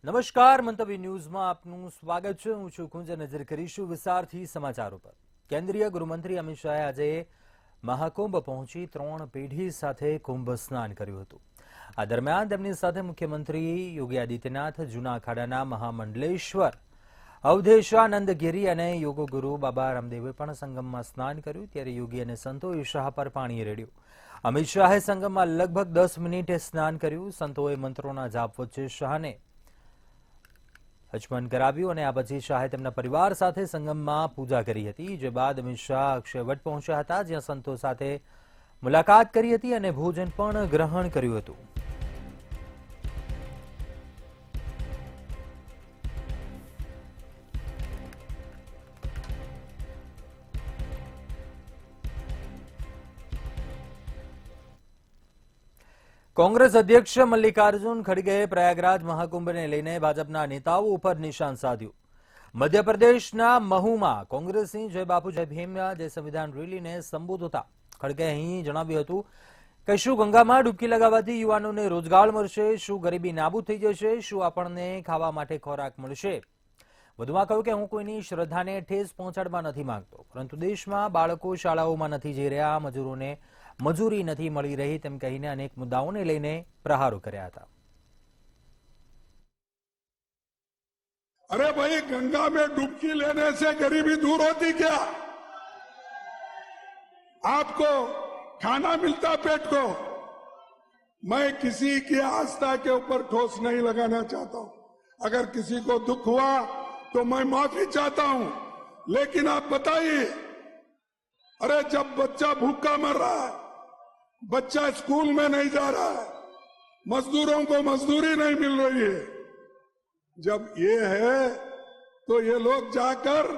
નમસ્કાર મંતવ્ય ન્યૂઝમાં આપનું સ્વાગત છે। હું છું કુંજ। નજર કરીશું વિસ્તારથી સમાચારો પર। કેન્દ્રીય ગૃહમંત્રી અમિત શાહે આજે મહાકુંભ પહોંચી 3 પેઢી સાથે કુંભ સ્નાન કર્યું હતું। આ દરમિયાન તેમની સાથે મુખ્યમંત્રી યોગી આદિત્યનાથ, જૂના અખાડાના મહામંડલેશ્વર અવધેશાનંદ ગિરી અને યોગગુરુ બાબા રામદેવે પણ સંગમમાં સ્નાન કર્યું। ત્યારે યોગી અને સંતોએ શાહ પર પાણી રેડ્યું। અમિત શાહે સંગમમાં લગભગ 10 મિનિટે સ્નાન કર્યું। સંતોએ મંત્રોના જાપ વચ્ચે શાહને હચમન કરાવ્યું અને આ પછી શાહે તેમના પરિવાર સાથે સંગમમાં પૂજા કરી હતી। જે બાદ અમિત શાહ અક્ષયવટ પહોંચ્યા હતા, જ્યાં સંતો સાથે મુલાકાત કરી હતી અને ભોજન પણ ગ્રહણ કર્યું હતું। કોંગ્રેસ અધ્યક્ષ મલ્લિકાર્જુન ખડગેએ પ્રયાગરાજ મહાકુંભને લઈને ભાજપના નેતાઓ ઉપર નિશાન સાધ્યું। મધ્યપ્રદેશના મહુમાં કોંગ્રેસની જય બાપુ જય ભીમ જય સંવિધાન રેલીને સંબોધતા ખડગેએ અહીં જણાવ્યું હતું કે શું ગંગામાં ડૂબકી લગાવવાથી યુવાનોને રોજગાર મળશે, શું ગરીબી નાબૂદ થઈ જશે, શું આપણને ખાવા માટે ખોરાક મળશે। વધુમાં કહ્યું કે હું કોઈની શ્રદ્ધાને ઠેસ પહોંચાડવા નથી માંગતો, પરંતુ દેશમાં બાળકો શાળાઓમાં નથી જઈ રહ્યા, મજૂરોને મજૂરી नहीं मिली रही तेम कहीने अनेक मुद्दाओं ने लईने प्रहारो कर्या था। अरे भाई, गंगा में डुबकी लेने से गरीबी दूर होती क्या? आपको खाना मिलता पेट को। मैं किसी की आस्था के ऊपर ठोस नहीं लगाना चाहता हूं। अगर किसी को दुख हुआ तो मैं माफी चाहता हूं, लेकिन आप बताइए, अरे जब बच्चा भूखा मर रहा है, बच्चा स्कूल में नहीं जा रहा है, मजदूरों को मजदूरी नहीं मिल रही है, जब ये है तो ये लोग जाकर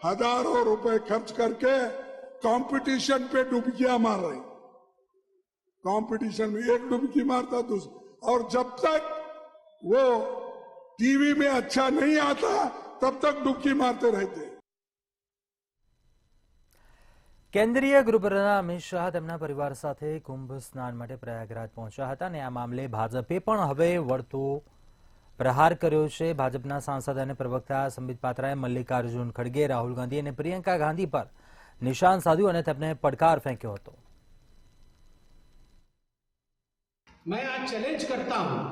हजारों रुपए खर्च करके कंपटीशन पे डुबकियां मार रहे। कंपटीशन में एक डुबकी मारता दूसरा, और जब तक वो टीवी में अच्छा नहीं आता तब तक डुबकी मारते रहते। केन्द्रीय गृहप्रधान अमित शाह તેમના પરિવાર સાથે કુંભ સ્નાન માટે પ્રયાગરાજ પહોંચ્યા હતા અને આ મામલે ભાજપે પણ હવે વળતો પ્રહાર કર્યો છે। ભાજપના સાંસદ અને પ્રવક્તા સંબિત પાત્રાએ મલ્લિકાર્જુન ખડગે, રાહુલ ગાંધી અને પ્રિયંકા ગાંધી પર નિશાન સાધ્યું અને તેમને પડકાર ફેંક્યો હતો। मैं आज चैलेंज करता हूं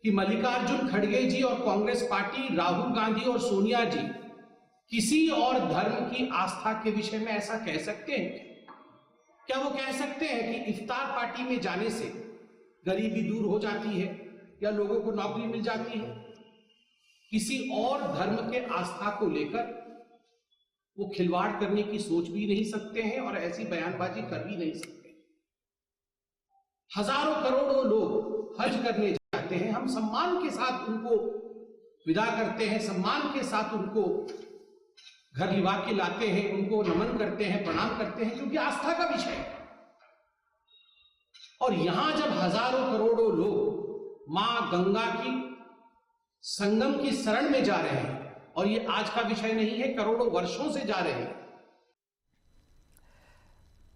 कि मल्लिकार्जुन खड़गे जी और कांग्रेस पार्टी, राहुल गांधी और सोनिया जी किसी और धर्म की आस्था के विषय में ऐसा कह सकते हैं? क्या वो कह सकते हैं कि इफ्तार पार्टी में जाने से गरीबी दूर हो जाती है या लोगों को नौकरी मिल जाती है? किसी और धर्म के आस्था को लेकर वो खिलवाड़ करने की सोच भी नहीं सकते हैं और ऐसी बयानबाजी कर भी नहीं सकते। हजारों करोड़ों लोग हज करने जाते हैं, हम सम्मान के साथ उनको विदा करते हैं, सम्मान के साथ उनको घर लिवा के लाते हैं, उनको नमन करते हैं, प्रणाम करते हैं, क्योंकि आस्था का विषय है। और यहां जब हजारों करोड़ों लोग मां गंगा की संगम की शरण में जा रहे हैं, और ये आज का विषय नहीं है, करोड़ों वर्षों से जा रहे हैं।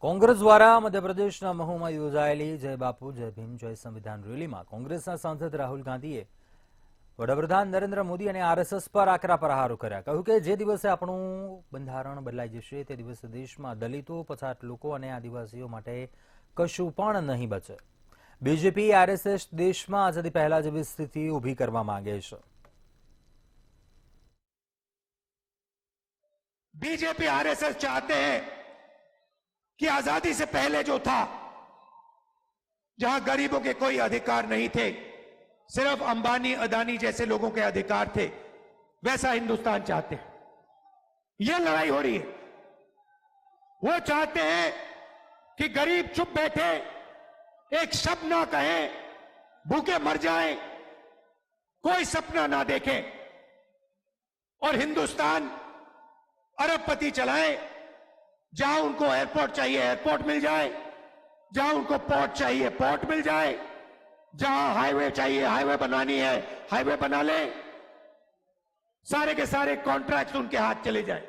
કોંગ્રેસ દ્વારા મધ્યપ્રદેશના મહુમાં યોજાયેલી જય બાપુ જય ભીમ જય સંવિધાન રેલીમાં કોંગ્રેસના સાંસદ રાહુલ ગાંધીએ વડાપ્રધાન નરેન્દ્ર મોદી અને આરએસએસ પર આકરા પ્રહારો કર્યા। કહ્યું કે જે દિવસે આપણું બંધારણ બદલાઈ જશે તે દિવસે દેશમાં દલિતો, પછાત લોકો અને આદિવાસીઓ માટે કશું પણ નહીં બચે। બીજેપી આરએસએસ દેશમાં આઝાદી પહેલા જેવી સ્થિતિ ઊભી કરવા માંગે છે। बीजेपी आरएसएस चाहते हैं कि आजादी से पहले जो था, जहां गरीबों के कोई अधिकार नहीं थे, सिर्फ अंबानी अदानी जैसे लोगों के अधिकार थे, वैसा हिंदुस्तान चाहते हैं। यह लड़ाई हो रही है। वो चाहते हैं कि गरीब चुप बैठे, एक शब्द ना कहें, भूखे मर जाएं, कोई सपना ना देखें, और हिंदुस्तान अरबपति चलाए। जहां उनको एयरपोर्ट चाहिए एयरपोर्ट मिल जाए, जहां उनको पोर्ट चाहिए पोर्ट मिल जाए, जहां हाईवे चाहिए हाईवे बनानी है हाईवे बना ले, सारे के सारे कॉन्ट्रैक्ट उनके हाथ चले जाए।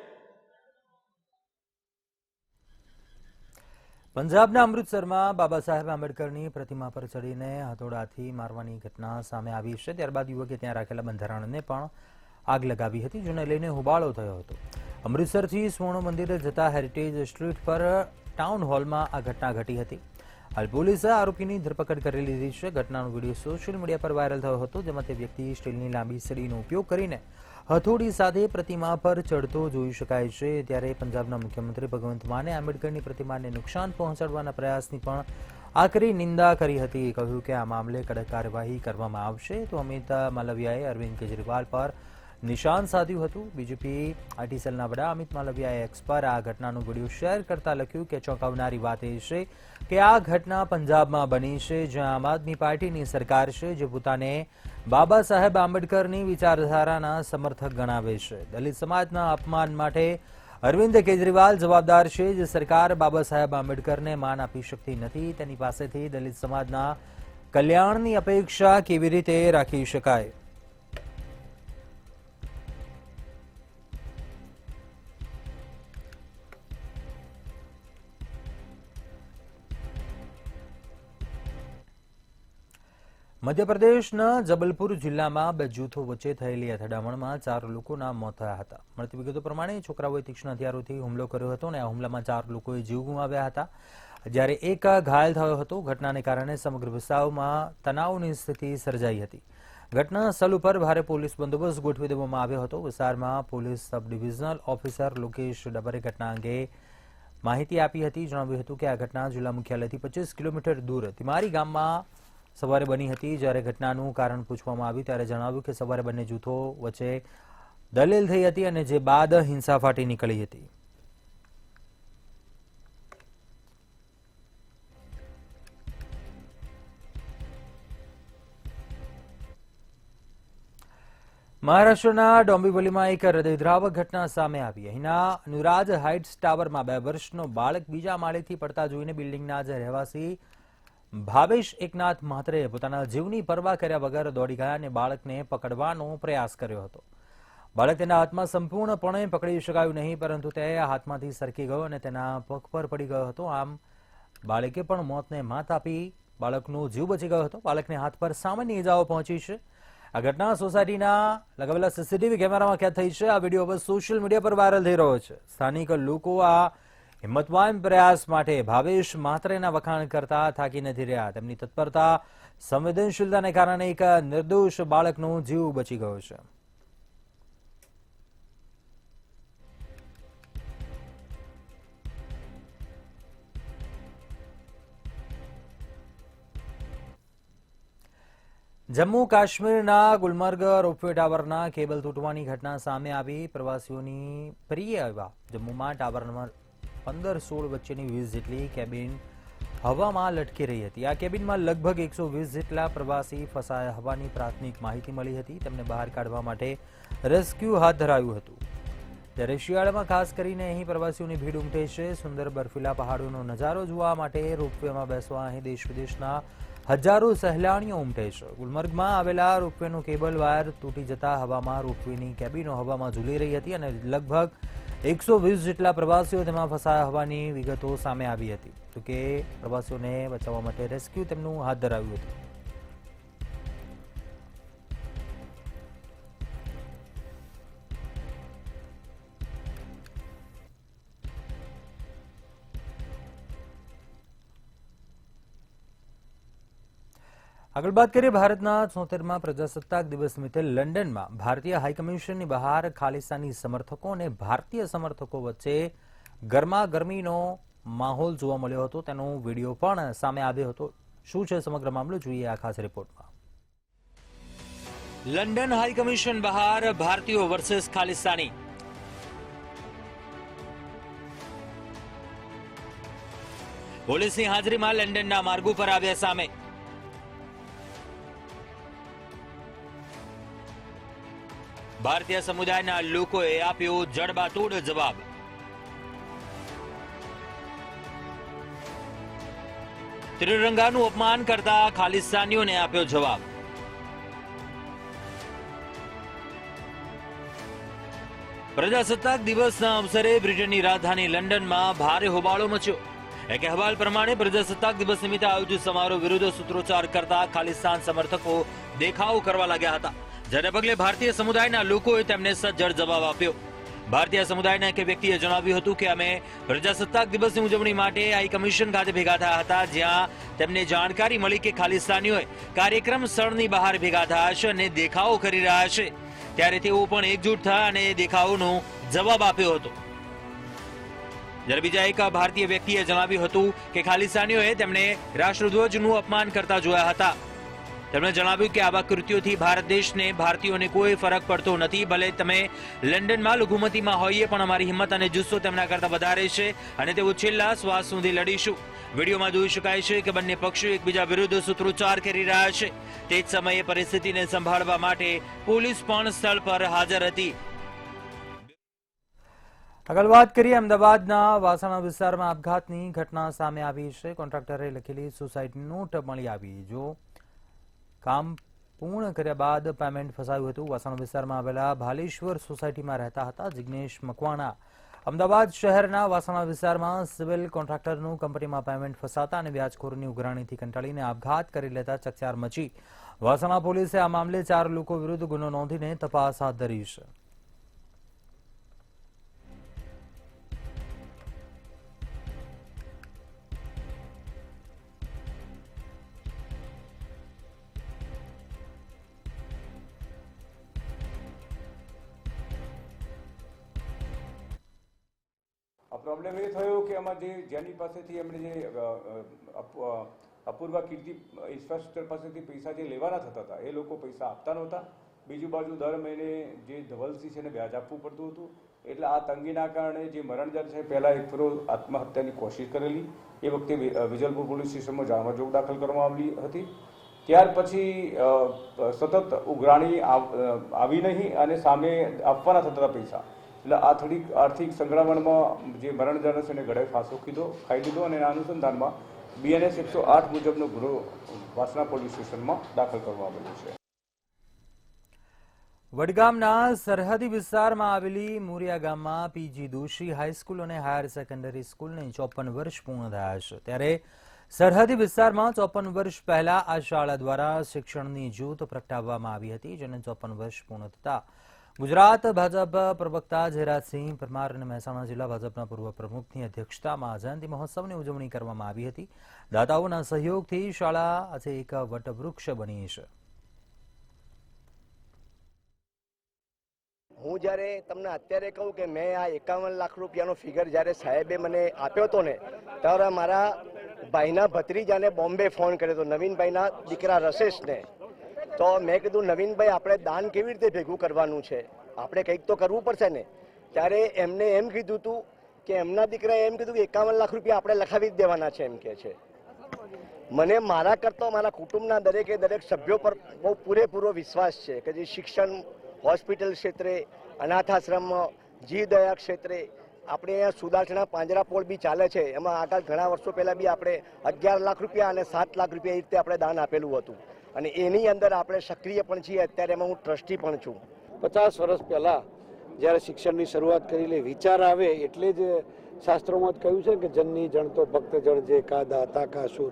પંજાબના અમૃતસરમાં બાબા સાહેબ આંબેડકરની પ્રતિમા પર ચડીને હથોડાથી મારવાની ઘટના સામે આવી છે. ત્યારબાદ યુવકે ત્યાં રાખેલા બંધારણને પણ આગ લગાવી હતી, જેને લઈને હોબાળો થયો હતો. અમૃતસરથી સ્વર્ણ મંદિરે જતા હેરિટેજ સ્ટ્રીટ પર ટાઉન હોલમાં આ ઘટના ઘટી હતી. હાલ પોલીસે આરોપીની ધરપકડ કરી લીધી છે. ઘટનાનો વિડીયો સોશિયલ મીડિયા પર વાયરલ થયો હતો, જેમાં તે વ્યક્તિ સ્ટીલની લાંબી સળીનો ઉપયોગ કરીને હથોડી સાથે પ્રતિમા પર ચડતો જોઈ શકાય છે. ત્યારે પંજાબના મુખ્યમંત્રી ભગવંત માને આંબેડકરની પ્રતિમાને નુકસાન પહોંચાડવાના પ્રયાસની પણ આકરી નિંદા કરી હતી. કહ્યું કે આ મામલે કડક કાર્યવાહી કરવામાં આવશે. તો અમિત માલવિયાએ અરવિંદ કેજરીવાલ પર નિશાન સાધ્યું હતું. બીજેપી આઈટી સેલના વડા અમિત માલવિયાએ એક્સ પર આ ઘટનાનો વિડીયો શેર કરતા લખ્યું કે ચોંકાવનારી વાત એ છે કે આ ઘટના પંજાબમાં બની છે, જ્યાં આમ આદમી પાર્ટીની સરકાર છે, જે પોતાને બાબા સાહેબ આંબેડકરની વિચારધારાના સમર્થક ગણાવે છે. દલિત સમાજના અપમાન માટે અરવિંદ કેજરીવાલ જવાબદાર છે. જે સરકાર બાબા સાહેબ આંબેડકરને માન આપી શકતી નથી, તેની પાસેથી દલિત સમાજના કલ્યાણની અપેક્ષા કેવી રીતે રાખી શકાય? મધ્યપ્રદેશના જબલપુર જિલ્લામાં બે જૂથો વચ્ચે થયેલી અથડામણમાં 4 લોકોના મોત થયા હતા. મળતી વિગતો પ્રમાણે છોકરાઓએ તીક્ષ્ણ હથિયારોથી હુમલો કર્યો હતો અને આ હુમલામાં 4 લોકોએ જીવ ગુમાવ્યા હતા, જ્યારે એક ઘાયલ થયો હતો. ઘટનાને કારણે સમગ્ર વિસ્તારમાં તણાવની સ્થિતિ સર્જાઈ હતી. ઘટના સ્થળ ઉપર ભારે પોલીસ બંદોબસ્ત ગોઠવી દેવામાં આવ્યો હતો. વિસ્તારમાં police sub divisional officer Lokesh Dabre ઘટના અંગે માહિતી આપી હતી. જણાવ્યું હતું કે આ ઘટના જિલ્લા મુખ્યાલયથી 25 કિલોમીટર દૂર તિમારી ગામમાં સવારે બની હતી. જ્યારે ઘટનાનું કારણ પૂછવામાં આવ્યું ત્યારે જણાવ્યું કે સવારે બંને જૂથો વચ્ચે દલીલ થઈ હતી અને જે બાદ હિંસા ફાટી નીકળી હતી. મહારાષ્ટ્રના ડોંબિવલીમાં એક હૃદયદ્રાવક ઘટના સામે આવી. અહીંના નુરાજ હાઇટ્સ ટાવરમાં 2 વર્ષનો બાળક બીજા માળેથી પડતા જોઈને બિલ્ડિંગના જ રહેવાસી ભાવેશ એકનાથ મહાત્રે પોતાના જીવની પરવા કર્યા વગર દોડી ગયા અને બાળકને પકડવાનો પ્રયાસ કર્યો હતો. બાળક તેના હાથમાં સંપૂર્ણપણે પકડી શકાયું નહીં, પરંતુ તે હાથમાંથી સરકી ગયો અને તેના પગ પર પડી ગયો હતો. આમ બાળકે પણ મોતને માત આપી બાળકનો જીવ બચી ગયો હતો. બાળકને હાથ પર સામાન્ય ઇજાઓ પહોંચી છે. આ ઘટના સોસાયટીના લગાવેલા સીસીટીવી કેમેરામાં કેદ થઈ છે. આ વિડીયો હવે સોશિયલ મીડિયા પર વાયરલ થઈ રહ્યો છે. સ્થાનિક લોકો આ હિંમતવાન પ્રયાસ માટે ભાવેશ મહાત્રેના વખાણ કરતા થાકી નથી રહ્યા. તેમની તત્પરતા, સંવેદનશીલતાને કારણે એક નિર્દોષ બાળકનો જીવ બચી ગયો છે. જમ્મુ કાશ્મીરના ગુલમર્ગ રોપવે ટાવરના કેબલ તૂટવાની ઘટના સામે આવી. પ્રવાસીઓની પ્રિય એવા જમ્મુમાં ટાવર નંબર 15-16 વચ્ચેની 20 જેટલી કેબિન હવામાં લટકી રહી હતી. આ કેબિનમાં લગભગ 120 જેટલા પ્રવાસી ફસાયા હોવાની પ્રાથમિક માહિતી મળી હતી. તેમને બહાર કાઢવા માટે રેસ્ક્યુ હાથ ધરાયું હતું. ત્યારે શિયાળામાં ખાસ કરીને અહીં પ્રવાસીઓની ભીડ ઉમટે છે. સુંદર બર્ફીલા પહાડોનો નજારો જોવા માટે રોપવેમાં બેસવા અહીં દેશ વિદેશના હજારો સહેલાણીઓ ઉમટે છે. ગુલમર્ગમાં આવેલા રોપવેનો કેબલ વાયર તૂટી જતા હવામાં રોપવેની કેબિનો હવામાં ઝૂલી રહી હતી અને લગભગ 120 જેટલા પ્રવાસીઓ તેમાં ફસાયા હોવાની વિગતો સામે આવી હતી. તો કે પ્રવાસીઓને બચાવવા માટે રેસ્ક્યુ તેમનું હાથ ધરાવ્યું હતું. આગળ વાત કરીએ ભારતના 74મા પ્રજાસત્તાક દિવસ નિમિત્તે લંડનમાં ભારતીય હાઈકમિશનની બહાર ખાલિસ્તાની સમર્થકો અને ભારતીય સમર્થકો વચ્ચે ગરમાગરમીનો માહોલ જોવા મળ્યો હતો. તેનો વિડીયો પણ સામે આવ્યો હતો. શું છે સમગ્ર મામલો, જોઈએ આ ખાસ રિપોર્ટમાં. લંડન હાઈકમિશન બહાર ભારતીયો વર્સેસ ખાલિસ્તાની. પોલીસની હાજરીમાં લંડનના માર્ગો પર આવ્યા સામે. ભારતીય સમુદાયના લોકોએ આપ્યો જડબાતોડ જવાબ. ત્રિરંગાનું અપમાન કરતા ખાલિસ્તાનીઓને આપ્યો જવાબ. પ્રજાસત્તાક દિવસના અવસરે બ્રિટનની રાજધાની લંડનમાં ભારે હોબાળો મચ્યો. એક અહેવાલ પ્રમાણે પ્રજાસત્તાક દિવસ નિમિત્તે આયોજિત સમારોહ વિરુદ્ધ સૂત્રોચ્ચાર કરતા ખાલિસ્તાન સમર્થકો દેખાવ કરવા લાગ્યા હતા, જેને પગલે ભારતીય સમુદાયના લોકોએ તેમને સજ્જડ જવાબ આપ્યો. ભારતીય સમુદાયના એક વ્યક્તિએ જણાવ્યું હતું કે અમે પ્રજાસત્તાક દિવસની ઉજવણી માટે હાઈ કમિશન ખાતે ભેગા થયા હતા, જ્યાં તેમને જાણકારી મળી કે ખાલિસ્તાનીઓએ કાર્યક્રમ સ્થળની બહાર ભેગા થયા છે અને દેખાવો કરી રહ્યા છે, ત્યારે તેઓ પણ એકજૂટ થયા અને દેખાવોનો જવાબ આપ્યો હતો. જ્યારે બીજા એક ભારતીય વ્યક્તિએ જણાવ્યું હતું કે ખાલિસ્તાનીઓએ તેમને રાષ્ટ્રધ્વજનું અપમાન કરતા જોયા હતા. તેમણે જણાવ્યું કે આવા કૃત્યોથી ભારત દેશને, ભારતીયોને કોઈ ફરક પડતો નથી. ભલે તમે લંડનમાં લઘુમતીમાં હોઈએ, પણ અમારી હિંમત અને જુસ્સો તેમના કરતા વધારે છે અને તેઓ છેલ્લા શ્વાસ સુધી લડીશું. વિડીયોમાં જોઈ શકાય છે કે બંને પક્ષો એકબીજા વિરુદ્ધ સૂત્રોચ્ચાર કરી રહ્યા છે. તે જ સમયે પરિસ્થિતિને સંભાળવા માટે પોલીસ પણ સ્થળ પર હાજર હતી. આગળ વાત કરીએ અમદાવાદના વાસણા વિસ્તારમાં આપઘાતની ઘટના સામે આવી છે. કોન્ટ્રાક્ટરે લખેલી સુસાઇડ નોટ મળી આવી. જો કામ પૂર્ણ કર્યા બાદ પેમેન્ટ ફસાયું હતું. વાસણા વિસ્તારમાં આવેલા ભાલેશ્વર સોસાયટીમાં રહેતા હતા જિગ્નેશ મકવાણા. અમદાવાદ શહેરના વાસણા વિસ્તારમાં સિવિલ કોન્ટ્રાક્ટરનું કંપનીમાં પેમેન્ટ ફસાતા અને વ્યાજખોરીની ઉઘરાણીથી કંટાળીને આપઘાત કરી લેતા ચકચાર મચી. વાસણા પોલીસે આ મામલે 4 લોકો વિરુદ્ધ ગુનો નોંધીને તપાસ હાથ ધરી છે. પ્રોબ્લેમ એ થયો કે આમાં જેની પાસેથી એમણે જે અપૂર્વા કીર્તિ ઇન્ફ્રાસ્ટ્રક્ચર પાસેથી પૈસા જે લેવાના થતા હતા એ લોકો પૈસા આપતા નહોતા. બીજું બાજુ દર મહિને જે ધવલસિંહ છે એને વ્યાજ આપવું પડતું હતું. એટલે આ તંગીના કારણે જે મરણજર છે પહેલાં એક ફેરો આત્મહત્યાની કોશિશ કરેલી. એ વખતે વિજલપુર પોલીસ સ્ટેશનમાં જાણવા જોગ દાખલ કરવામાં આવી હતી. ત્યાર પછી સતત ઉઘરાણી આવી નહીં અને સામે આપવાના થતા હતા પૈસા. એટલે આ થોડીક આર્થિક સંકળામણમાં જે મરણજર છે એને ગળે ફાંસો ખાઈ દીધો અને એના અનુસંધાનમાં BNS 108 મુજબનો ગુનો વાસણા પોલીસ સ્ટેશનમાં દાખલ કરવામાં આવેલો છે. વડગામના સરહદી વિસ્તારમાં આવેલી મોરિયા ગામમાં પીજી દોશી હાઈસ્કૂલ અને હાયર સેકન્ડરી સ્કૂલને 54 વર્ષ પૂર્ણ થયા છે. ત્યારે સરહદી વિસ્તારમાં 54 વર્ષ પહેલા આ શાળા દ્વારા શિક્ષણની જ્યોત પ્રગટાવવામાં આવી હતી, જેને 54 વર્ષ પૂર્ણ થતા ગુજરાત ભાજપ પ્રવક્તા જયરાજસિંહ પરમાર અને મહેસાણા જિલ્લા ભાજપના પૂર્વ પ્રમુખની અધ્યક્ષતામાં જયંતિ મહોત્સવની ઉજવણી કરવામાં આવી હતી. દાતાઓના સહયોગથી શાળા આજે એક વટવૃક્ષ બની છે. હું જ્યારે તમને અત્યારે કહું કે મેં આ 51 લાખ રૂપિયાનો ફિગર જ્યારે સાહેબે મને આપ્યો હતો ને, ત્યારે મારા ભાઈના ભત્રીજાને બોમ્બે ફોન કર્યો હતો, નવીનભાઈના દીકરા રસેશને. તો મેં કીધું નવીનભાઈ આપણે દાન કેવી રીતે ભેગું કરવાનું છે, આપણે કંઈક તો કરવું પડશે ને. ત્યારે એમને એમ કીધું હતું કે એમના દીકરાએ એમ કીધું કે 51 લાખ રૂપિયા આપણે લખાવી જ દેવાના છે એમ કે છે. મને મારા કરતાં મારા કુટુંબના દરેકે દરેક સભ્યો પર બહુ પૂરેપૂરો વિશ્વાસ છે કે જે શિક્ષણ, હોસ્પિટલ ક્ષેત્રે, અનાથ આશ્રમમાં, જીવદયા ક્ષેત્રે આપણે અહીંયા સુદાસણા પાંજરાપોળ બી ચાલે છે. એમાં આગળ ઘણા વર્ષો પહેલાં બી આપણે 11 લાખ રૂપિયા અને 7 લાખ રૂપિયા એ રીતે આપણે દાન આપેલું હતું અને એની અંદર આપણે સક્રિય પણ છીએ. અત્યારે એમાં હું ટ્રસ્ટી પણ છું. 50 વર્ષ પહેલાં જ્યારે શિક્ષણની શરૂઆત કરી લે વિચાર આવે એટલે જ શાસ્ત્રોમાં જ કહ્યું છે કે જનની જણ તો ભક્ત જણ જે કા દાતા કા સુર,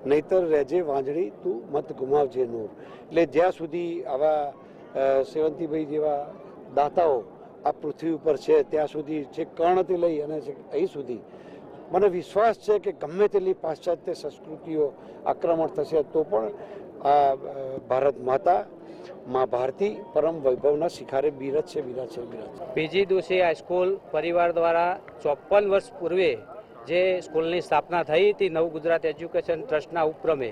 નહીતર રહેજે વાંજળી તું મત ગુમાવજે નૂર. એટલે જ્યાં સુધી આવા સેવંતીભાઈ જેવા દાતાઓ આ પૃથ્વી ઉપર છે ત્યાં સુધી જે કર્ણથી લઈ અને અહીં સુધી મને વિશ્વાસ છે કે ગમે તેટલી પાશ્ચાત્ય સંસ્કૃતિઓ આક્રમણ થશે તો પણ આ ભારત માતા માં ભારતી પરમ વૈભવના શિખારે બિરાજ છે. પીજી દોશી હાઈસ્કૂલ પરિવાર દ્વારા 54 વર્ષ પૂર્વે જે સ્કૂલની સ્થાપના થઈ હતી નવ ગુજરાત એજ્યુકેશન ટ્રસ્ટના ઉપક્રમે,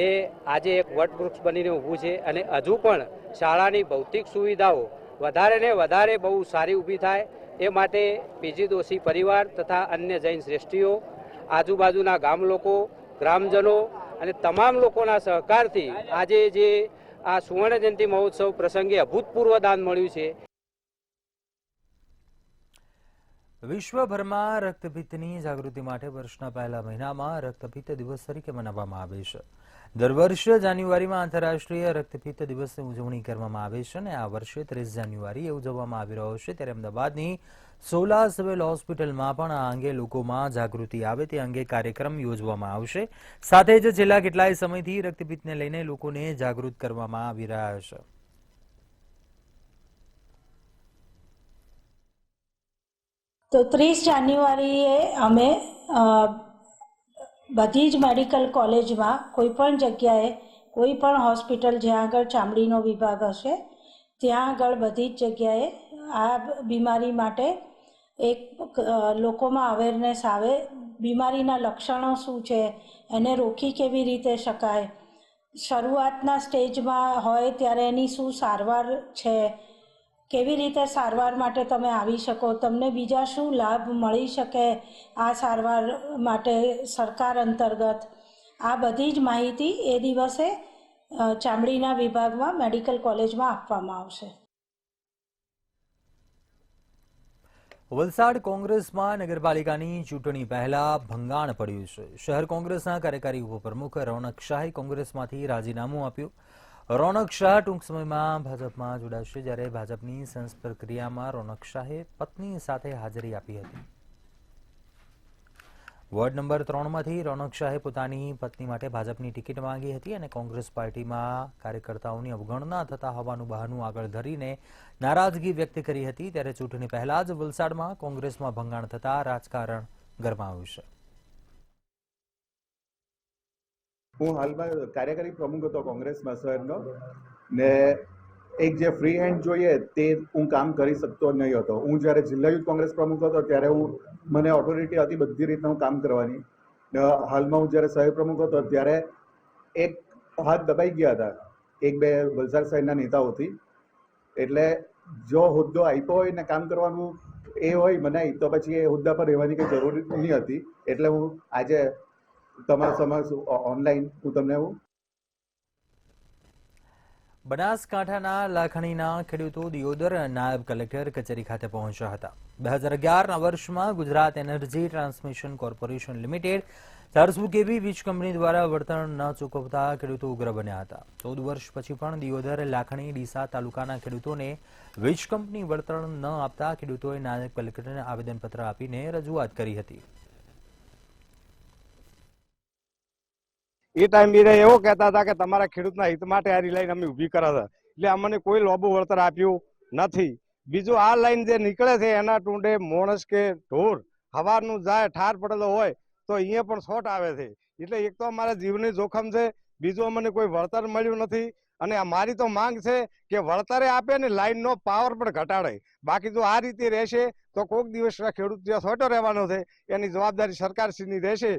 એ આજે એક વટવૃક્ષ બનીને ઊભું છે અને હજુ પણ શાળાની ભૌતિક સુવિધાઓ વધારે ને વધારે બહુ સારી ઊભી થાય એ માટે પીજી દોશી પરિવાર તથા અન્ય જૈન શ્રેષ્ઠીઓ, આજુબાજુના ગામ લોકો, ગ્રામજનો અને તમામ લોકોના સહકારથી આજે જે આ સુવર્ણ જયંતિ મહોત્સવ પ્રસંગે અભૂતપૂર્વ દાન મળ્યું છે. વિશ્વભરમાં રક્તપિત્તની જાગૃતિ માટે વર્ષના પહેલા મહિનામાં રક્તપિત્ત દિવસ તરીકે મનાવવામાં આવે છે. દર વર્ષે જાન્યુઆરીમાં આંતરરાષ્ટ્રીય રક્તપિત્ત દિવસની ઉજવણી કરવામાં આવે છે અને આ વર્ષે 30 જાન્યુઆરીએ ઉજવવામાં આવી રહ્યો છે. ત્યારે અમદાવાદની સોલા સિવિલ હોસ્પિટલમાં પણ આ અંગે લોકોમાં જાગૃતિ આવે તે અંગે કાર્યક્રમ યોજવામાં આવશે. સાથે જ છેલ્લા કેટલાય સમયથી રક્તપિત્તને લઈને લોકોને જાગૃત કરવામાં આવી રહ્યા છે. તો 30 જાન્યુઆરીએ અમે બધી જ મેડિકલ કોલેજમાં કોઈપણ જગ્યાએ કોઈપણ હોસ્પિટલ જ્યાં આગળ ચામડીનો વિભાગ હશે ત્યાં આગળ બધી જ જગ્યાએ આ બીમારી માટે એક લોકોમાં અવેરનેસ આવે, બીમારીના લક્ષણો શું છે, એને રોકી કેવી રીતે શકાય, શરૂઆતના સ્ટેજમાં હોય ત્યારે એની શું સારવાર છે, કેવી રીતે સારવાર માટે તમે આવી શકો, તમને બીજા શું લાભ મળી શકે આ સારવાર માટે સરકાર અંતર્ગત, આ બધી જ માહિતી એ દિવસે ચામડીના વિભાગમાં મેડિકલ કોલેજમાં આપવામાં આવશે. વલસાડ કોંગ્રેસમાં નગરપાલિકાની ચૂંટણી પહેલા ભંગાણ પડ્યું છે. શહેર કોંગ્રેસના કાર્યકારી ઉપપ્રમુખ રોનક શાહે કોંગ્રેસમાંથી રાજીનામું આપ્યું. રોનક શાહ ટૂંક સમયમાં ભાજપમાં જોડાશે. જ્યારે ભાજપની સેન્સ પ્રક્રિયામાં રોનક શાહે પત્ની સાથે હાજરી આપી હતી. વોર્ડ નંબર 3માંથી રોનક શાહે પોતાની પત્ની માટે ભાજપની ટિકિટ માંગી હતી અને કોંગ્રેસ પાર્ટીમાં કાર્યકર્તાઓની અવગણના થતા હોવાનું બહાનું આગળ ધરીને નારાજગી વ્યક્ત કરી હતી. ત્યારે ચૂંટણી પહેલા જ વલસાડમાં કોંગ્રેસમાં ભંગાણ થતા રાજકારણ ગરમાયું છે. હું હાલમાં કાર્યકારી પ્રમુખ હતો કોંગ્રેસમાં શહેરનો, ને એક જે ફ્રી હેન્ડ જોઈએ તે હું કામ કરી શકતો નહીં હતો. હું જ્યારે જિલ્લા યુથ કોંગ્રેસ પ્રમુખ હતો ત્યારે મને ઓથોરિટી હતી બધી રીતના હું કામ કરવાની. હાલમાં હું જ્યારે શહેર પ્રમુખ હતો ત્યારે એક હાથ દબાઈ ગયા હતા એક બે વલસાડ શહેરના નેતાઓથી. એટલે જો હોદ્દો આપ્યો હોય ને કામ કરવાનું એ હોય મને, તો પછી એ હોદ્દા પર રહેવાની કંઈ જરૂર નહીં હતી. એટલે હું આજે તમારા સમક્ષ ઓનલાઈન હું તમને બનાસકાંઠાના લાખણીના ખેડૂતો દિયોદર નાયબ કલેક્ટર કચેરી ખાતે પહોંચ્યા હતા. 2011ના વર્ષમાં Gujarat energy transmission corporation limited 400 કેવી વીજ કંપની દ્વારા વળતર ન ચૂકવતા ખેડૂતો ઉગ્ર બન્યા હતા. 14 વર્ષ પછી પણ દિયોદર, લાખણી, ડીસા તાલુકાના ખેડૂતોને વીજ કંપની વળતર ન આપતા ખેડૂતોએ નાયબ કલેક્ટરને આવેદનપત્ર આપીને રજૂઆત કરી હતી. એ ટાઈમ બી એવો કહેતા હતા કે તમારા ખેડૂતના હિત માટે આ લાઈન અમે ઊભી કર્યા હતા, એટલે અમને કોઈ લોબુ વળતર આપ્યું નથી. બીજું આ લાઈન જે નીકળે છે એના ટૂંડે માણસ કે ઢોર હવારનું જાય ઠાર પડેલો હોય તો અહીંયા પણ શોર્ટ આવે છે. એટલે એક તો અમારા જીવની જોખમ છે, બીજું અમને કોઈ વળતર મળ્યું નથી. અને અમારી તો માંગ છે કે વળતરે આપે ને લાઈનનો પાવર પણ ઘટાડે. બાકી જો આ રીતે રહેશે તો કોઈક દિવસ ખેડૂત જ્યાં સોટો રહેવાનો છે એની જવાબદારી સરકારશ્રીની રહેશે.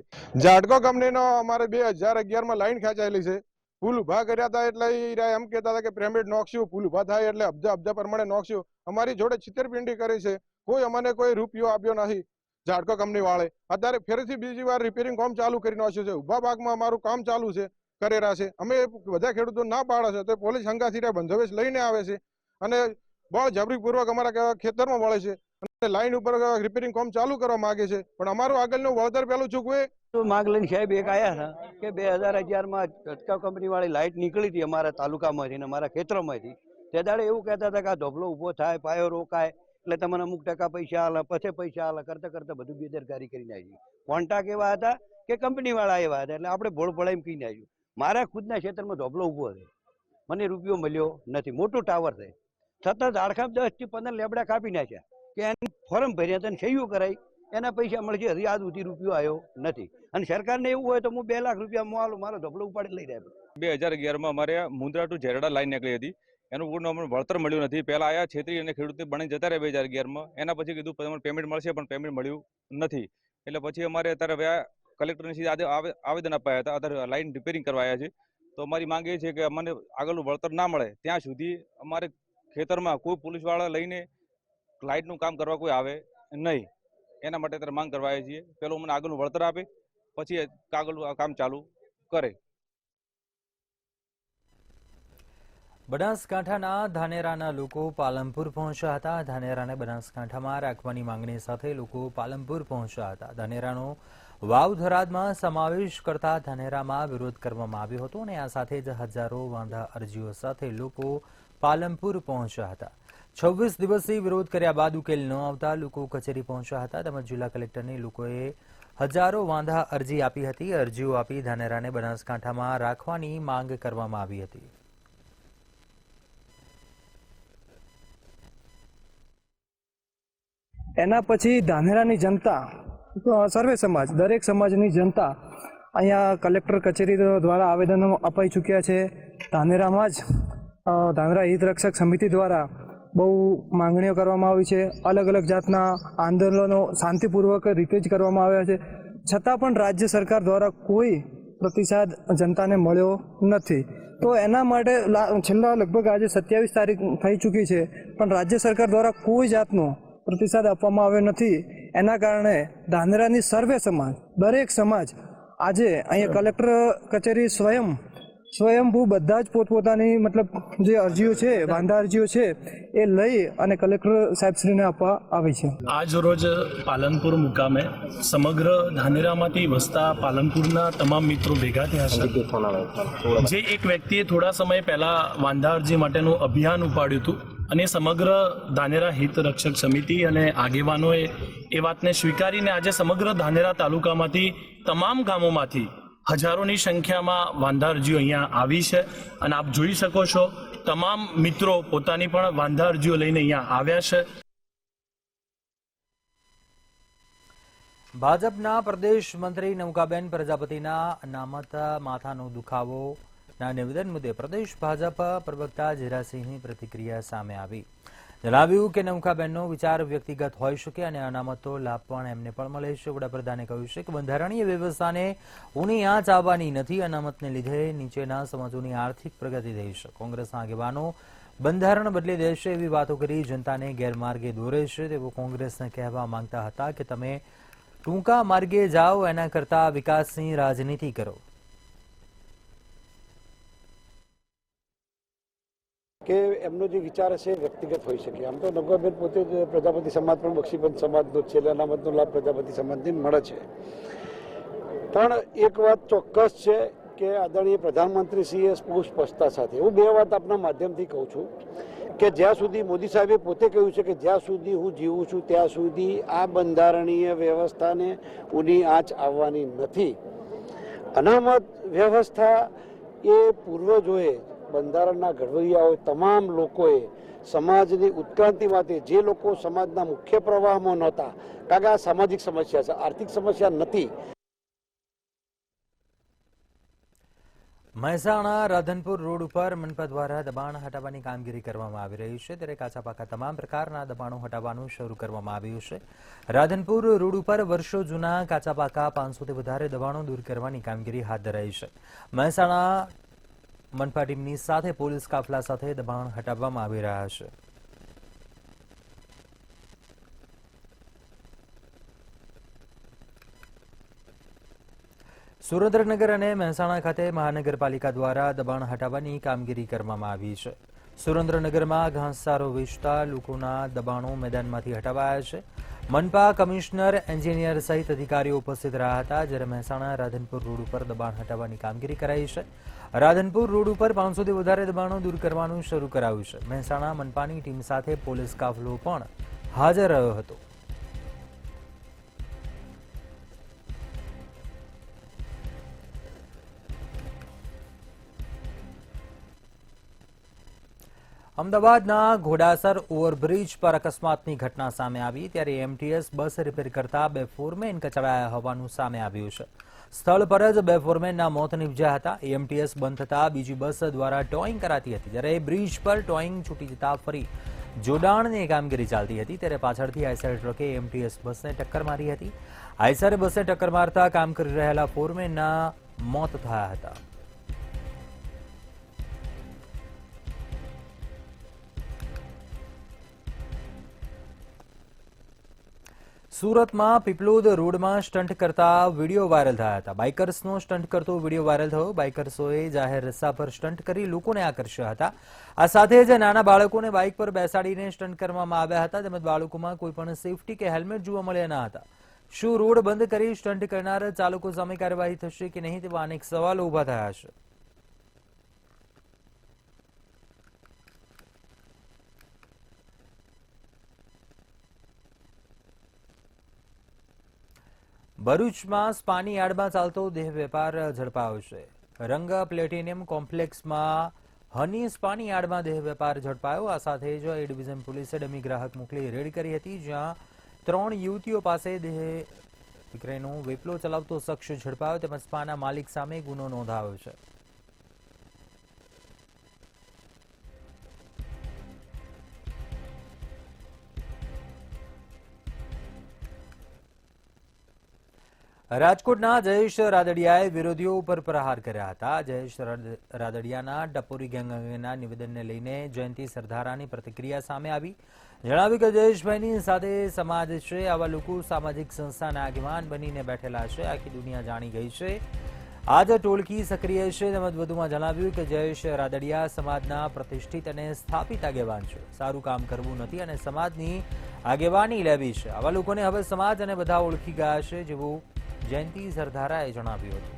જાટકો કંપનીનો અમારે 2011માં લાઈન ખેંચાયેલી છે. પુલ ઉભા કર્યા હતા એટલે એમ કહેતા હતા કે પેમેન્ટ નોખશું, પુલ ઉભા થાય એટલે અબજા પ્રમાણે નોખશું. અમારી જોડે છેતરપિંડી કરી છે, કોઈ અમને કોઈ રૂપિયો આપ્યો નથી જાટકો કંપની વાળે. અત્યારે ફરીથી બીજી વાર રિપેરિંગ કામ ચાલુ કરી નાખ્યું છે. ઉભા ભાગમાં અમારું કામ ચાલુ છે, કરેલા છે. અમે બધા ખેડૂતો ના પાડે છે તો પોલીસ હંગાથી બંધોબસ્ત લઈને આવે છે અને બહુ જબરીપૂર્વક અમારા ખેતરમાં વળે છે અને લાઈન ઉપર રિપેરિંગ કામ ચાલુ કરવા માંગે છે. પણ અમારું આગળનું વળતર પેલું ચૂકવે. માંગ લઈને સાહેબ એક આવ્યા હતા કે 2011માં ઝટકા કંપની વાળી લાઈટ નીકળી હતી અમારા તાલુકામાંથી ને અમારા ખેતરોમાંથી. તે દાડે એવું કહેતા હતા કે આ ધોબલો ઉભો થાય, પાયો રોકાય એટલે તમને અમુક ટકા પૈસા આલે, પછી પૈસા આલે, કરતા કરતા બધું બેદરકારી કરી નાખી. કોન્ટ્રાક્ટ એવા હતા કે કંપની વાળા એવા હતા, એટલે આપણે ભોળ ભળાઈ કહી નાખ્યું. મારા ખુદના ક્ષેત્રમાં ધોબલો ઉભો છે, મને રૂપિયો મળ્યો નથી. મોટું ટાવર છે, સતત આડખામ 10 થી 15 લેબડા કાપી નાખ્યા કે એની ફોર્મ ભર્યા હતા, સહીઓ કરાઈ, એના પૈસા મળશે. હજી આજ સુધી રૂપિયો આવ્યો નથી. અને સરકારને એવું હોય તો હું 2 લાખ રૂપિયા મારો ધોબલો ઉપાડી લઈ જાય. 2011માં અમારે મુંદ્રા ટુ ઝેરડા લાઈન નીકળી હતી, એનું પૂર્ણ અમને વળતર મળ્યું નથી. પહેલા આયા છેતરી અને ખેડૂતને બની જતા રહ્યા 2011માં. એના પછી કીધું તમને પેમેન્ટ મળશે, પણ પેમેન્ટ મળ્યું નથી. એટલે પછી અમારે અત્યારે કલેક્ટરની સીધે આવેદન અપાયા હતા. અત્યારે લાઈન રિપેરિંગ કરવાયા છે. તો અમારી માંગ એ છે કે અમને આગળનું વળતર ના મળે ત્યાં સુધી અમારે ખેતરમાં કોઈ પોલીસવાળા લઈને લાઇટનું કામ કરવા કોઈ આવે નહીં. એના માટે અત્યારે માંગ કરવાયા છીએ. પેલું મને આગળનું વળતર આપે, પછી આગળનું કામ ચાલુ કરે. બનાસકાંઠાના ધાનેરાના લોકો પાલનપુર પહોંચ્યા હતા. ધાનેરાને બનાસકાંઠામાં રાખવાની માંગણી સાથે લોકો પાલનપુર પહોંચ્યા હતા. ધાનેરાનો વાવ થરાદમાં સમાવેશ કરતા ધાનેરામાં વિરોધ કરવામાં આવ્યો હતો અને આ સાથે જ હજારો વાંધા અરજીઓ સાથે લોકો પાલનપુર પહોંચ્યા હતા. 26 દિવસથી વિરોધ કર્યા બાદ ઉકેલ ન આવતા લોકો કચેરી પહોંચ્યા હતા તેમજ જિલ્લા કલેક્ટરને લોકોએ હજારો વાંધા અરજી આપી હતી. અરજીઓ આપી ધાનેરાને બનાસકાંઠામાં રાખવાની માંગ કરવામાં આવી હતી. એના પછી ધાનેરાની જનતા, સર્વે સમાજ, દરેક સમાજની જનતા અહીંયા કલેક્ટર કચેરી દ્વારા આવેદનો અપાઈ ચૂક્યા છે. ધાનેરામાં જ ધાનેરા હિતરક્ષક સમિતિ દ્વારા બહુ માંગણીઓ કરવામાં આવી છે. અલગ અલગ જાતના આંદોલનો શાંતિપૂર્વક રીતે જ કરવામાં આવ્યા છે. છતાં પણ રાજ્ય સરકાર દ્વારા કોઈ પ્રતિસાદ જનતાને મળ્યો નથી. તો એના માટે છેલ્લા લગભગ આજે 27 તારીખ થઈ ચૂકી છે પણ રાજ્ય સરકાર દ્વારા કોઈ જાતનો પ્રતિસાદ આપવામાં આવ્યો નથી. એના કારણે ધાનેરાની સર્વે સમાજ, દરેક સમાજ આજે અહીંયા કલેક્ટર કચેરી સ્વયંભૂ બધા જ પોતપોતાની મતલબ જે અરજીઓ છે, વાંધા અરજીઓ છે એ લઈ અને કલેક્ટર સાહેબશ્રીને આપવા આવી છે. આજ રોજ પાલનપુર મુકામે સમગ્ર ધાનેરામાંથી વસતા પાલનપુરના તમામ મિત્રો ભેગા થયા છે. જે એક વ્યક્તિએ થોડા સમય પહેલા વાંધા અરજી માટેનું અભિયાન ઉપાડ્યું હતું અને સમગ્ર ધાનેરા હિત રક્ષક સમિતિ અને આગેવાનોએ એ વાતને સ્વીકારીને આજે સમગ્ર ધાનેરા તાલુકામાંથી તમામ ગામોમાંથી હજારોની સંખ્યામાં વાંધા અરજીઓ અહીંયા આવી છે અને આપ જોઈ શકો છો તમામ મિત્રો પોતાની પણ વાંધા અરજીઓ લઈને અહીંયા આવ્યા છે. ભાજપના પ્રદેશ મંત્રી નૌકાબેન પ્રજાપતિના અનામત માથાનો દુખાવોના નિવેદન મુદ્દે પ્રદેશ ભાજપ પ્રવક્તા જીરાસિંહની પ્રતિક્રિયા સામે આવી. જણાવ્યું કે નૌકાબેનનો વિચાર વ્યક્તિગત હોઈ શકે અને અનામતનો લાભ પણ એમને પણ મળે છે. વડાપ્રધાને કહ્યું છે કે બંધારણીય વ્યવસ્થાને ઊની આંચ આવવાની નથી. અનામતને લીધે નીચેના સમાજોની આર્થિક પ્રગતિ થઈ છે. કોંગ્રેસના આગેવાનો બંધારણ બદલી દેશે એવી વાતો કરી જનતાને ગેરમાર્ગે દોરે છે. તેઓ કોંગ્રેસને કહેવા માંગતા હતા કે તમે ટૂંકા માર્ગે જાઓ, એના કરતા વિકાસની રાજનીતિ કરો. કે એમનો જે વિચાર હશે વ્યક્તિગત હોઈ શકે. આમ તો નૌકાબેન પોતે જ પ્રજાપતિ સમાજ પણ બક્ષીબંધ સમાજનો છે, અનામતનો લાભ પ્રજાપતિ સમાજને મળે છે. પણ એક વાત ચોક્કસ છે કે આદરણીય પ્રધાનમંત્રીશ્રીએ બહુ સ્પષ્ટતા સાથે હું બે વાત આપના માધ્યમથી કહું છું કે જ્યાં સુધી મોદી સાહેબે પોતે કહ્યું છે કે જ્યાં સુધી હું જીવું છું ત્યાં સુધી આ બંધારણીય વ્યવસ્થાને ઊની આંચ આવવાની નથી. અનામત વ્યવસ્થા એ પૂર્વજોએ, બંધારણના ઘડવૈયાઓ, તમામ લોકોએ સમાજની ઉત્ક્રાંતિ માટે જે લોકો સમાજના મુખ્ય પ્રવાહમાં નહોતા, કારણ કે આ સામાજિક સમસ્યા છે, આર્થિક સમસ્યા નથી. મહેસાણા રાધનપુર રોડ ઉપર મનપા દ્વારા દબાણ હટાવવાની કામગીરી કરવામાં આવી રહી છે. ત્યારે કાચા પાકા તમામ પ્રકારના દબાણો હટાવવાનું શરૂ કરવામાં આવ્યું છે. રાધનપુર રોડ ઉપર વર્ષો જૂના કાચા પાકા 500થી વધારે દબાણો દૂર કરવાની કામગીરી હાથ ધરાઈ છે. મહેસાણા મનપા ટીમની સાથે પોલીસ કાફલા સાથે દબાણ હટાવવામાં આવી રહ્યા છે. સુરેન્દ્રનગર અને મહેસાણા ખાતે મહાનગરપાલિકા દ્વારા દબાણ હટાવવાની કામગીરી કરવામાં આવી છે. સુરેન્દ્રનગરમાં ઘાસચારો વેચતા લોકોના દબાણો મેદાનમાંથી હટાવાયા છે. મનપા કમિશનર, એન્જિનિયર સહિત અધિકારીઓ ઉપસ્થિત રહ્યા હતા. જ્યારે મહેસાણા રાધનપુર રોડ ઉપર દબાણ હટાવવાની કામગીરી કરાઈ છે. રાધનપુર રોડ ઉપર 500થી વધારે દબાણો દૂર કરવાનું શરૂ કરાયું છે. મહેસાણા મનપાની ટીમ સાથે પોલીસ કાફલો પણ હાજર રહ્યો હતો. અમદાવાદના ઘોડાસર ઓવરબ્રિજ પર અકસ્માતની ઘટના સામે આવી. ત્યારે એમટીએસ બસ રિપેર કરતા 2 ફોરમેન કચડાયા હોવાનું સામે આવ્યું છે. સ્થળ પર જ 2 ફોરમેનના મોત નીપજ્યા હતા. એમટીએસ બંધ થતા બીજી બસ દ્વારા ટોઈંગ કરાતી હતી. જ્યારે બ્રિજ પર ટોઈંગ છૂટી જતા ફરી જોડાણની કામગીરી ચાલતી હતી. ત્યારે પાછળથી આઈસર ટ્રકે એમટીએસ બસને ટક્કર મારી હતી. આઈસરે બસને ટક્કર મારતા કામ કરી રહેલા ફોરમેનના મોત થયા હતા. સુરતમાં પીપલોદ રોડમાં સ્ટન્ટ કરતા વિડીયો વાયરલ થયા હતા. બાઇકર્સનો સ્ટન્ટ કરતો વિડીયો વાયરલ થયો. બાઇકર્સોએ જાહેર રસ્તા પર સ્ટન્ટ કરી લોકોને આકર્ષ્યા હતા. આ સાથે જ નાના બાળકોને બાઇક પર બેસાડીને સ્ટન્ટ કરવામાં આવ્યા હતા. તેમજ બાળકોમાં કોઈ પણ સેફટી કે હેલ્મેટ જોવા મળ્યા ન હતા. શું રોડ બંધ કરી સ્ટન્ટ કરનાર ચાલકો સામે કાર્યવાહી થશે કે નહીં તેવા અનેક સવાલો ઉભા થયા છે. ભરૂચમાં સ્પાની યાર્ડમાં ચાલતો દેહ વેપાર ઝડપાયો છે. રંગ પ્લેટિનિયમ કોમ્પ્લેક્સમાં હની સ્પાની યાર્ડમાં દેહ વેપાર ઝડપાયો. આ સાથે જ એ ડિવિઝન પોલીસે ડમી ગ્રાહક મોકલી રેડ કરી હતી, જ્યાં 3 યુવતીઓ પાસે દેહ વિક્રયનો વેપલો ચલાવતો શખ્સ ઝડપાયો તેમજ સ્પાના માલિક સામે ગુનો નોંધાયો છે. રાજકોટના જયેશ રાદડિયાએ વિરોધીઓ ઉપર પ્રહાર કર્યા હતા. જયેશ રાદડિયાના ટપોરી ગેંગ અંગેના નિવેદનને લઈને જયંતિ સરધારાની પ્રતિક્રિયા સામે આવી. જણાવ્યું કે જયેશભાઈની સાથે સમાજ છે. આવા લોકો સામાજિક સંસ્થાના આગેવાન બનીને બેઠેલા છે. આખી દુનિયા જાણી ગઈ છે આ જ ટોળકી સક્રિય છે. તેમજ વધુમાં જણાવ્યું કે જયેશ રાદડિયા સમાજના પ્રતિષ્ઠિત અને સ્થાપિત આગેવાન છે. સારું કામ કરવું નથી અને સમાજની આગેવાની લેવી છે. આવા લોકોને હવે સમાજ અને બધા ઓળખી ગયા છે, જેવું જયંતિ સરધારાએ જણાવ્યું હતું.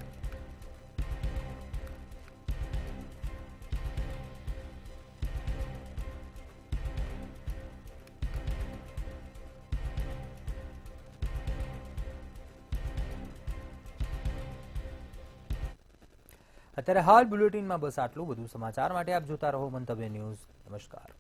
અત્યારે હાલ બુલેટિનમાં બસ આટલું. વધુ સમાચાર માટે આપ જોતા રહો મંતવ્ય ન્યૂઝ. નમસ્કાર.